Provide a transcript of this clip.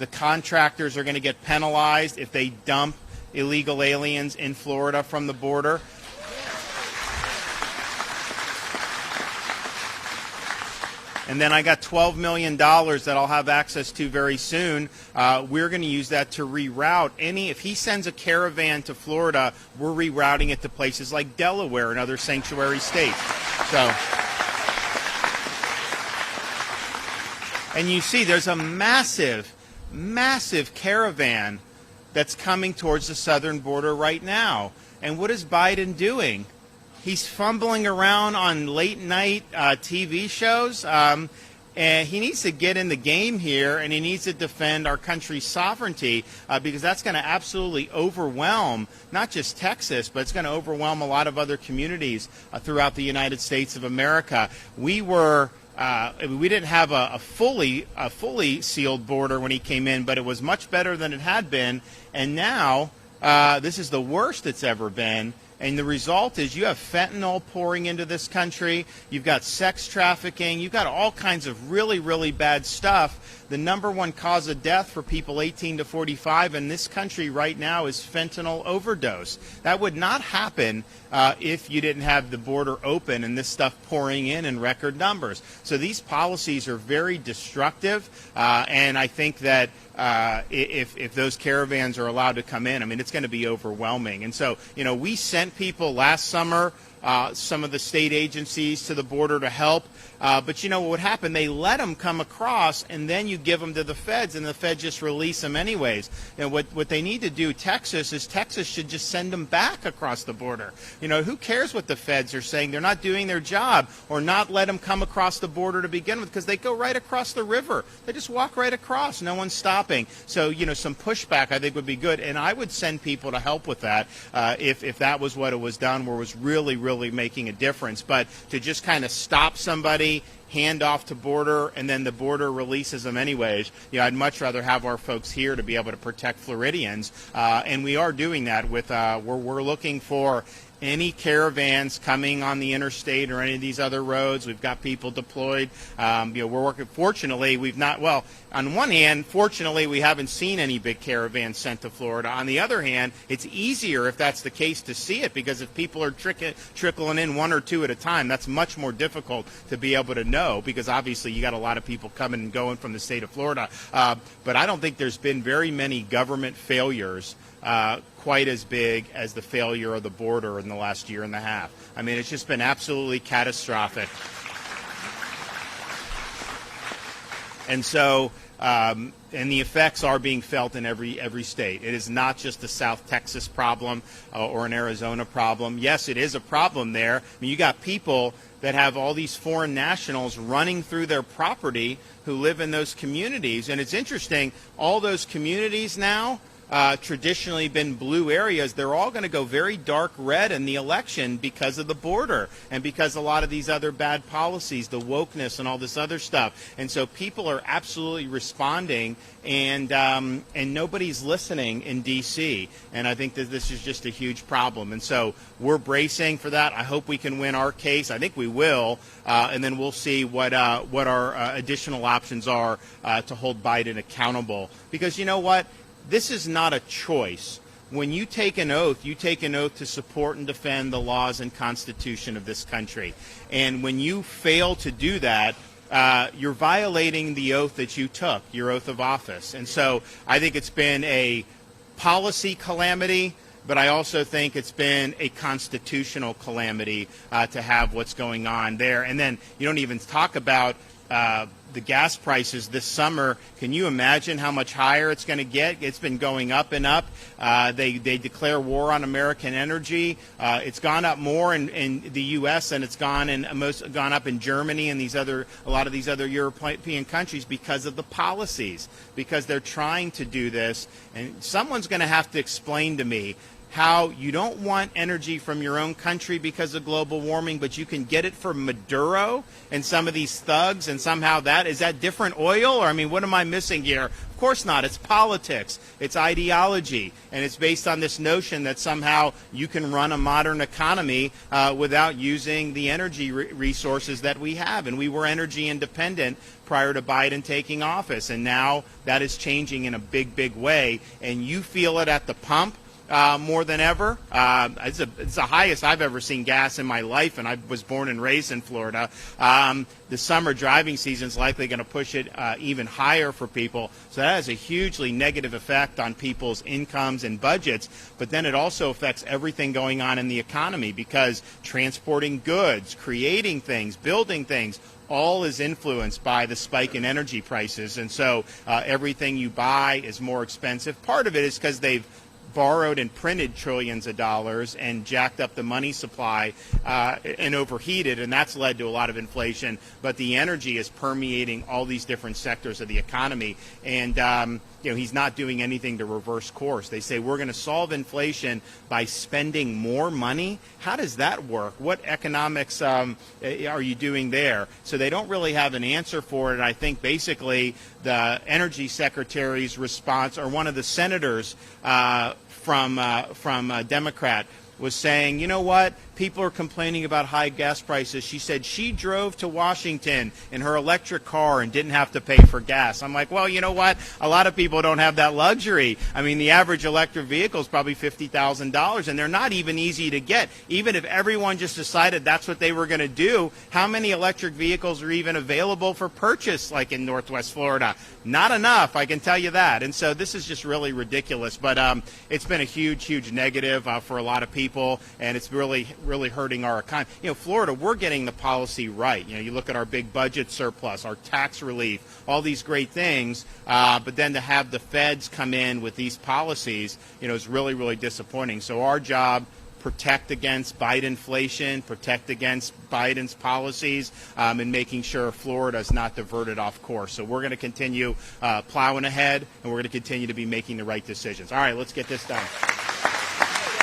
The contractors are going to get penalized if they dump illegal aliens in Florida from the border. And then I got $12 million that I'll have access to very soon. We're going to use that to reroute if he sends a caravan to Florida, we're rerouting it to places like Delaware and other sanctuary states. So, and you see there's a massive, massive caravan that's coming towards the southern border right now. And what is Biden doing? He's fumbling around on late-night TV shows, and he needs to get in the game here, and he needs to defend our country's sovereignty because that's going to absolutely overwhelm not just Texas, but it's going to overwhelm a lot of other communities throughout the United States of America. We didn't have a fully sealed border when he came in, but it was much better than it had been, and now this is the worst it's ever been. And the result is you have fentanyl pouring into this country. You've got sex trafficking. You've got all kinds of really, really bad stuff. The number one cause of death for people 18 to 45 in this country right now is fentanyl overdose. That would not happen if you didn't have the border open and this stuff pouring in record numbers. So these policies are very destructive, and I think that if those caravans are allowed to come in, I mean, it's going to be overwhelming. And so, we sent people last summer, some of the state agencies to the border to help. But what would happen? They let them come across, and then you give them to the feds, and the feds just release them anyways. And what they need to do, Texas should just send them back across the border. Who cares what the feds are saying? They're not doing their job, or not let them come across the border to begin with, because they go right across the river. They just walk right across. No one's stopping. So, some pushback I think would be good, and I would send people to help with that if that was what it was done, where it was really, really making a difference. But to just kind of stop somebody, hand off to border, and then the border releases them anyways. I'd much rather have our folks here to be able to protect Floridians, and we are doing that with we're looking for any caravans coming on the interstate or any of these other roads. We've got people deployed. We're working. Fortunately, we've not. Well, on one hand, fortunately, we haven't seen any big caravans sent to Florida. On the other hand, it's easier if that's the case to see it, because if people are trickling in one or two at a time, that's much more difficult to be able to know, because obviously you got a lot of people coming and going from the state of Florida. But I don't think there's been very many government failures quite as big as the failure of the border in the last year and a half. I mean, it's just been absolutely catastrophic. And so, and the effects are being felt in every state. It is not just a South Texas problem or an Arizona problem. Yes, it is a problem there. I mean, you got people that have all these foreign nationals running through their property who live in those communities. And it's interesting, all those communities now, traditionally been blue areas, they're all going to go very dark red in the election because of the border and because a lot of these other bad policies, the wokeness and all this other stuff. And so people are absolutely responding, and nobody's listening in D.C. And I think that this is just a huge problem. And so we're bracing for that. I hope we can win our case. I think we will. And then we'll see what our additional options are to hold Biden accountable. Because you know what? This is not a choice. When you take an oath to support and defend the laws and Constitution of this country. And when you fail to do that, you're violating the oath that you took, your oath of office. And so I think it's been a policy calamity, but I also think it's been a constitutional calamity to have what's going on there. And then you don't even talk about the gas prices this summer. Can you imagine how much higher it's going to get? It's been going up and up. They declare war on American energy. It's gone up more in the U.S. than it's gone up in Germany and a lot of these other European countries because of the policies, because they're trying to do this. And someone's going to have to explain to me, how you don't want energy from your own country because of global warming, but you can get it from Maduro and some of these thugs, and somehow is that different oil? Or, I mean, what am I missing here? Of course not. It's politics. It's ideology. And it's based on this notion that somehow you can run a modern economy without using the energy resources that we have. And we were energy independent prior to Biden taking office. And now that is changing in a big, big way. And you feel it at the pump more than ever. It's the highest I've ever seen gas in my life, and I was born and raised in Florida. The summer driving season is likely going to push it even higher for people. So that has a hugely negative effect on people's incomes and budgets. But then it also affects everything going on in the economy, because transporting goods, creating things, building things, all is influenced by the spike in energy prices. And so everything you buy is more expensive. Part of it is because they've borrowed and printed trillions of dollars and jacked up the money supply and overheated, and that's led to a lot of inflation. But the energy is permeating all these different sectors of the economy, and he's not doing anything to reverse course. They say we're going to solve inflation by spending more money. How does that work? What economics are you doing there? So they don't really have an answer for it. I think basically the energy secretary's response, or one of the senators from a Democrat, was saying, you know what, people are complaining about high gas prices. She said she drove to Washington in her electric car and didn't have to pay for gas. I'm like, well, you know what? A lot of people don't have that luxury. I mean, the average electric vehicle is probably $50,000, and they're not even easy to get. Even if everyone just decided that's what they were going to do, how many electric vehicles are even available for purchase, like in Northwest Florida? Not enough, I can tell you that. And so this is just really ridiculous. But it's been a huge, huge negative for a lot of people, and it's really hurting our economy. Florida, we're getting the policy right. You look at our big budget surplus, our tax relief, all these great things, but then to have the feds come in with these policies, is really, really disappointing. So our job, protect against Bidenflation, protect against Biden's policies, and making sure Florida is not diverted off course. So we're going to continue plowing ahead, and we're going to continue to be making the right decisions. All right, let's get this done.